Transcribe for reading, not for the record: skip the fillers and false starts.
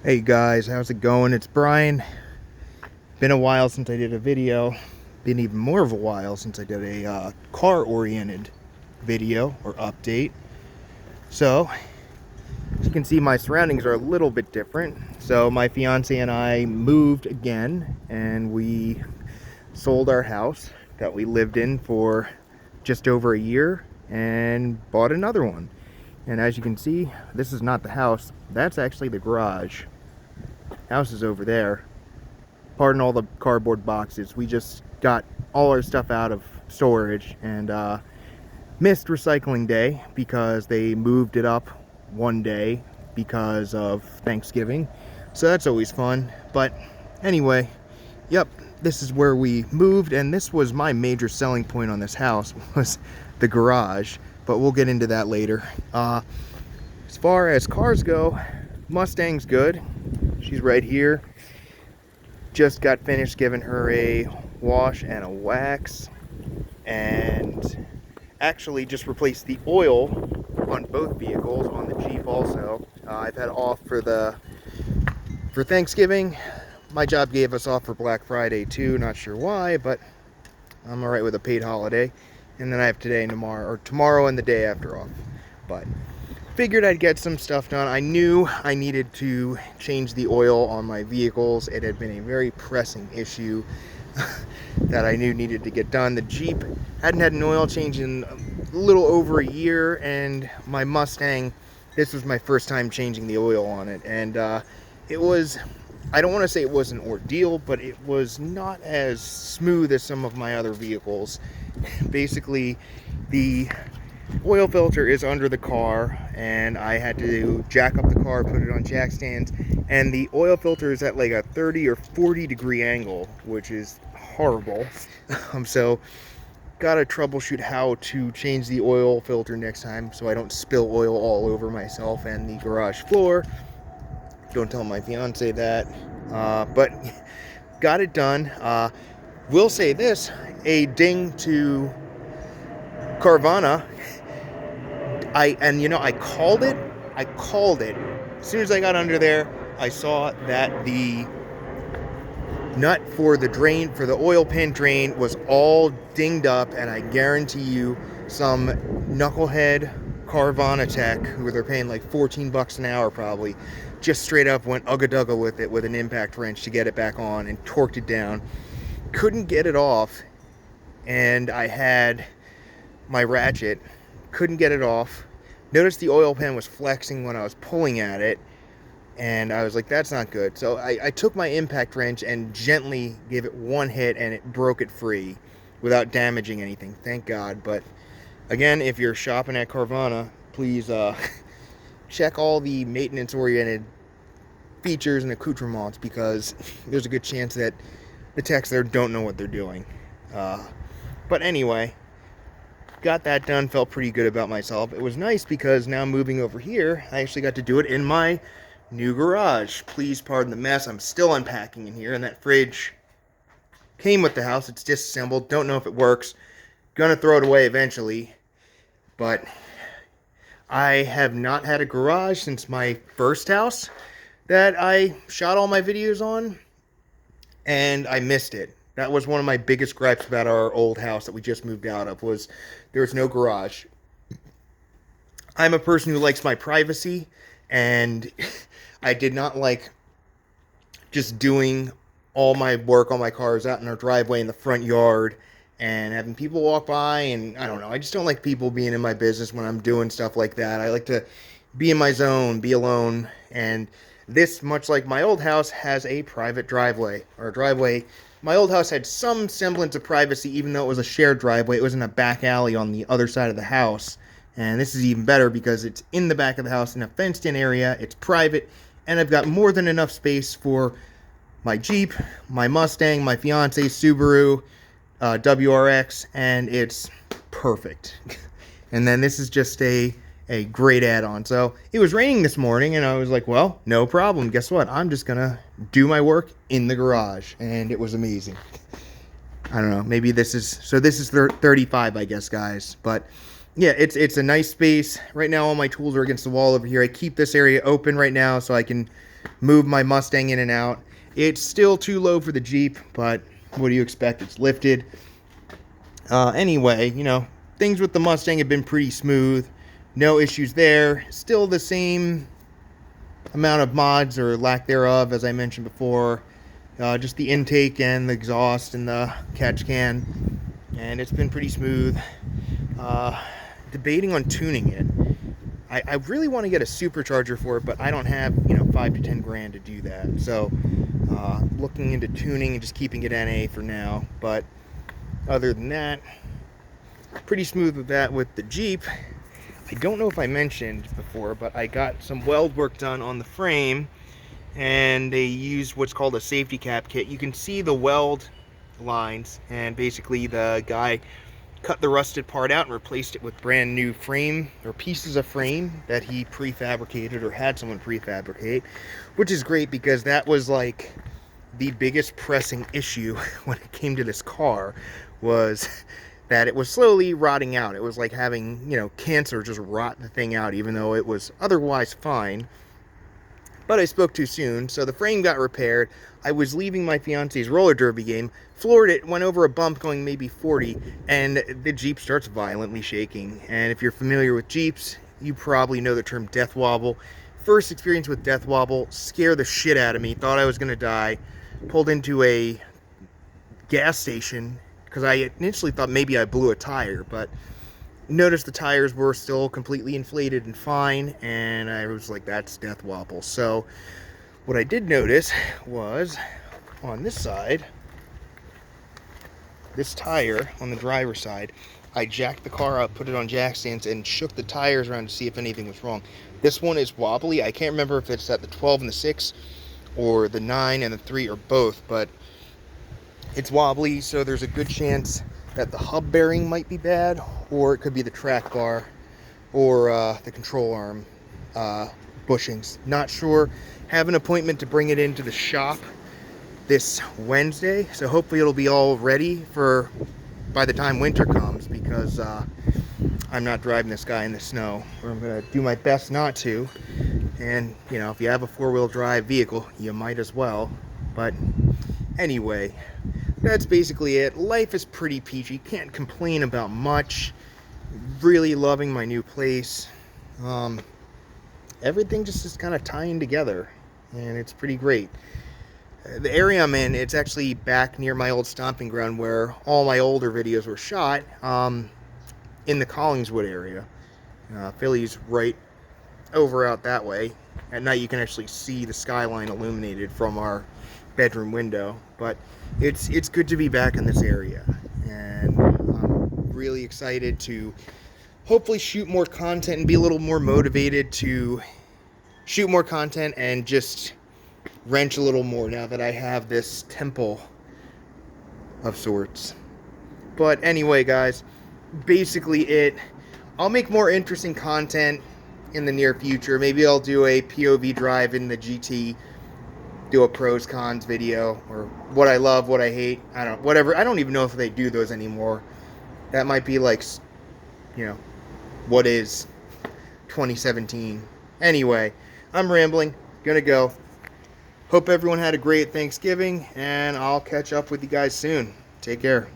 Hey guys, how's it going? It's Brian. Been a while since I did a video. Been even more of a while since I did a car-oriented video or update. So, as you can see, my surroundings are a little bit different. So my fiance and I moved again, and we sold our house that we lived in for just over a year and bought another one. And as you can see, this is not the house. That's actually the garage. House is over there. Pardon all the cardboard boxes. We just got all our stuff out of storage and missed recycling day because they moved it up one day because of Thanksgiving. So that's always fun. But anyway, yep, this is where we moved, and this was my major selling point on this house was the garage, but we'll get into that later. As far as cars go, Mustang's good. She's right here. Just got finished giving her a wash and a wax, and actually just replaced the oil on both vehicles, on the Jeep also. I've had off for Thanksgiving. My job gave us off for Black Friday too, not sure why, but I'm alright with a paid holiday. And then I have today and tomorrow and the day after off. But figured I'd get some stuff done. I knew I needed to change the oil on my vehicles. It had been a very pressing issue that I knew needed to get done. The Jeep hadn't had an oil change in a little over a year, and my Mustang, this was my first time changing the oil on it. And it was, I don't want to say it was an ordeal, but it was not as smooth as some of my other vehicles. Basically, the oil filter is under the car, and I had to jack up the car, put it on jack stands, and the oil filter is at like a 30 or 40 degree angle, which is horrible. So gotta troubleshoot how to change the oil filter next time so I don't spill oil all over myself and the garage floor. Don't tell my fiance that, but got it done. Will say this, a ding to Carvana. I called it. As soon as I got under there, I saw that the nut for the drain, for the oil pan drain, was all dinged up, and I guarantee you some knucklehead Carvana tech, who they're paying like 14 bucks an hour probably, just straight up went ugga-dugga with it with an impact wrench to get it back on and torqued it down. Couldn't get it off, and I had my ratchet, couldn't get it off. Noticed the oil pan was flexing when I was pulling at it, and I was like, that's not good. So I took my impact wrench and gently gave it one hit, and it broke it free without damaging anything, thank God. But again, if you're shopping at Carvana, please check all the maintenance oriented features and accoutrements, because there's a good chance that the techs there don't know what they're doing. But anyway, got that done, felt pretty good about myself. It was nice because now moving over here, I actually got to do it in my new garage. Please pardon the mess. I'm still unpacking in here, and that fridge came with the house. It's disassembled. Don't know if it works. Gonna throw it away eventually. But I have not had a garage since my first house that I shot all my videos on, and I missed it. That was one of my biggest gripes about our old house that we just moved out of, was there was no garage. I'm a person who likes my privacy, and I did not like just doing all my work on my cars out in our driveway in the front yard and having people walk by, and I don't know, I just don't like people being in my business when I'm doing stuff like that. I like to be in my zone, be alone, and this, much like my old house, has a private driveway, or a driveway. My old house had some semblance of privacy, even though it was a shared driveway. It was in a back alley on the other side of the house. And this is even better because it's in the back of the house in a fenced-in area. It's private, and I've got more than enough space for my Jeep, my Mustang, my fiance's Subaru WRX, and it's perfect. And then this is just a great add-on. So it was raining this morning, and I was like, well, no problem. Guess what? I'm just gonna do my work in the garage, and it was amazing. I don't know, maybe this is 35, I guess, guys. But yeah, it's a nice space. Right now all my tools are against the wall over here. I keep this area open right now so I can move my Mustang in and out. It's still too low for the Jeep, but what do you expect? It's lifted. Anyway, you know, things with the Mustang have been pretty smooth. No issues there. Still the same amount of mods or lack thereof as I mentioned before. Just the intake and the exhaust and the catch can. And it's been pretty smooth. Debating on tuning it. I really want to get a supercharger for it, but I don't have, you know, 5 to 10 grand to do that. So, looking into tuning and just keeping it NA for now. But other than that, pretty smooth with that. With the Jeep, I don't know if I mentioned before, but I got some weld work done on the frame, and they used what's called a safety cap kit. You can see the weld lines, and basically the guy cut the rusted part out and replaced it with brand new frame or pieces of frame that he prefabricated or had someone prefabricate, which is great because that was like the biggest pressing issue when it came to this car, was that it was slowly rotting out. It was like having, you know, cancer just rot the thing out, even though it was otherwise fine. But I spoke too soon, so the frame got repaired. I was leaving my fiance's roller derby game, floored it, went over a bump going maybe 40, and the Jeep starts violently shaking. And if you're familiar with Jeeps, you probably know the term death wobble. First experience with death wobble, scared the shit out of me, thought I was gonna die. Pulled into a gas station, because I initially thought maybe I blew a tire, but noticed the tires were still completely inflated and fine, and I was like, that's death wobble. So what I did notice was on this side, this tire on the driver's side, I jacked the car up, put it on jack stands, and shook the tires around to see if anything was wrong. This one is wobbly. I can't remember if it's at the 12 and the 6 or the 9 and the 3 or both, but it's wobbly, so there's a good chance that the hub bearing might be bad, or it could be the track bar or the control arm bushings. Not sure. Have an appointment to bring it into the shop this Wednesday, so hopefully it'll be all ready for by the time winter comes, because I'm not driving this guy in the snow, or I'm gonna do my best not to. And you know, if you have a 4-wheel drive vehicle, you might as well. But anyway, that's basically it. Life is pretty peachy, can't complain about much. Really loving my new place. Everything just is kind of tying together, and it's pretty great. The area I'm in, it's actually back near my old stomping ground where all my older videos were shot, in the Collingswood area. Philly's right over out that way. At night you can actually see the skyline illuminated from our bedroom window. But it's good to be back in this area, and I'm really excited to hopefully shoot more content and be a little more motivated to shoot more content and just wrench a little more now that I have this temple of sorts. But anyway, guys, basically it. I'll make more interesting content in the near future. Maybe I'll do a POV drive in the GT, do a pros cons video, or what I love, what I hate. I don't, whatever. I don't even know if they do those anymore. That might be like, you know, what is 2017. Anyway, I'm rambling. Gonna go. Hope everyone had a great Thanksgiving, and I'll catch up with you guys soon. Take care.